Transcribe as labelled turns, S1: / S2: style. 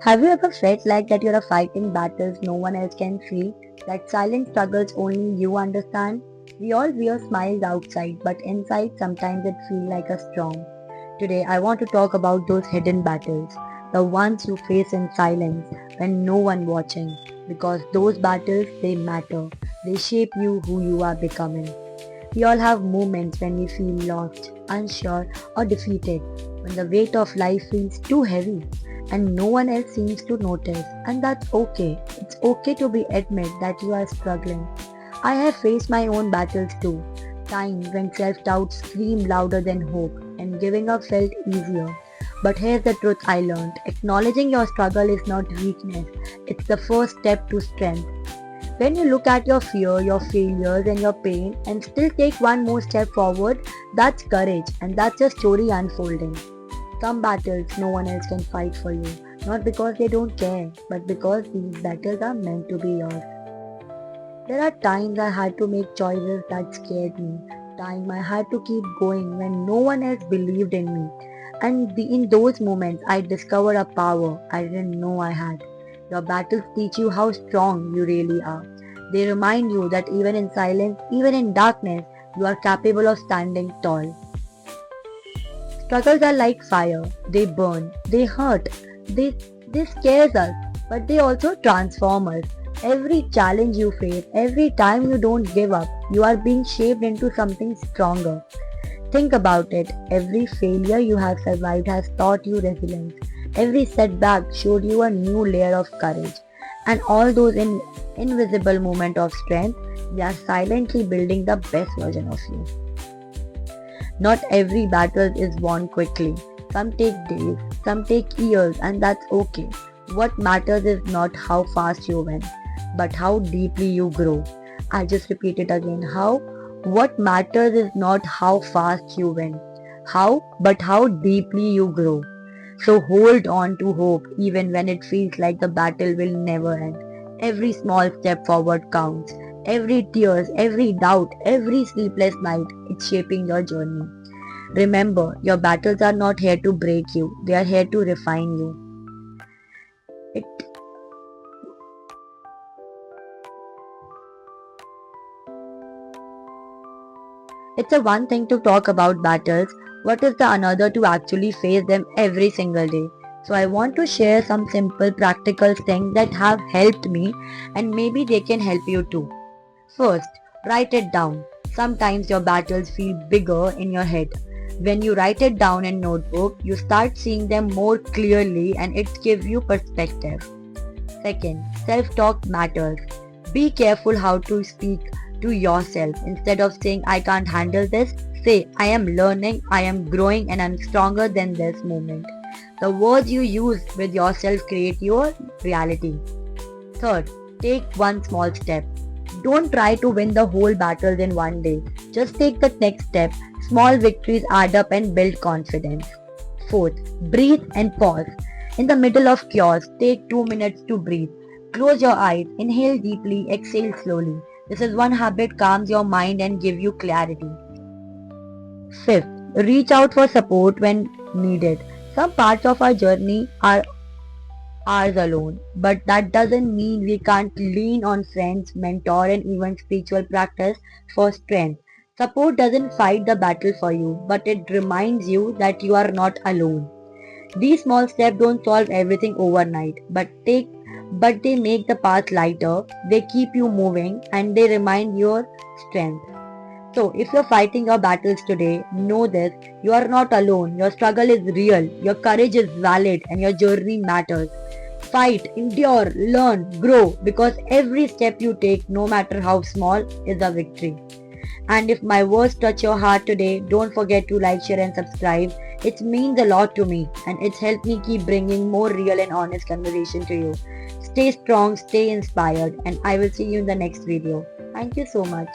S1: Have you ever felt like that you're fighting battles no one else can see? That silent struggles only you understand? We all wear smiles outside, but inside sometimes it feels like a storm. Today I want to talk about those hidden battles, the ones you face in silence when no one watching. Because those battles, they matter. They shape you who you are becoming. We all have moments when we feel lost, unsure, or defeated, when the weight of life feels too heavy and no one else seems to notice. And that's okay. It's okay to be admit that you are struggling. I have faced my own battles too. Times when self-doubt screamed louder than hope and giving up felt easier. But here's the truth I learned. Acknowledging your struggle is not weakness. It's the first step to strength. When you look at your fear, your failures and your pain and still take one more step forward, that's courage and that's a story unfolding. Some battles no one else can fight for you, not because they don't care, but because these battles are meant to be yours. There are times I had to make choices that scared me, times I had to keep going when no one else believed in me. And in those moments, I discovered a power I didn't know I had. Your battles teach you how strong you really are. They remind you that even in silence, even in darkness, you are capable of standing tall. Struggles are like fire. They burn, they hurt, they scare us, but they also transform us. Every challenge you face, every time you don't give up, you are being shaped into something stronger. Think about it. Every failure you have survived has taught you resilience. Every setback showed you a new layer of courage. And all those invisible moments of strength, they are silently building the best version of you. Not every battle is won quickly. Some take days, some take years, and that's okay. What matters is not how fast you win, but how deeply you grow. I just repeat it again. What matters is not how fast you win, but how deeply you grow. So hold on to hope even when it feels like the battle will never end. Every small step forward counts. Every tears, every doubt, every sleepless night, it's shaping your journey. Remember, your battles are not here to break you, they are here to refine you. It, it's a one thing to talk about battles, what is the another to actually face them every single day? So I want to share some simple practical things that have helped me and maybe they can help you too. First, write it down. Sometimes your battles feel bigger in your head. When you write it down in notebook, you start seeing them more clearly and it gives you perspective. Second, self-talk matters. Be careful how to speak to yourself. Instead of saying I can't handle this, say I am learning, I am growing and I'm stronger than this moment. The words you use with yourself create your reality. Third, take one small step. Don't try to win the whole battle in one day. Just take the next step. Small victories add up and build confidence. Fourth, breathe and pause. In the middle of chaos, take 2 minutes to breathe. Close your eyes, inhale deeply, exhale slowly. This is one habit calms your mind and give you clarity. Fifth, reach out for support when needed. Some parts of our journey are ours alone, but that doesn't mean we can't lean on friends, mentor and even spiritual practice for strength. Support doesn't fight the battle for you, but it reminds you that you are not alone. These small steps don't solve everything overnight, but they make the path lighter, they keep you moving and they remind your strength. So if you're fighting your battles today, know this, you are not alone, your struggle is real, your courage is valid and your journey matters. Fight, endure, learn, grow because every step you take, no matter how small, is a victory. And if my words touch your heart today, don't forget to like, share and subscribe. It means a lot to me and it's helped me keep bringing more real and honest conversation to you. Stay strong, stay inspired and I will see you in the next video. Thank you so much.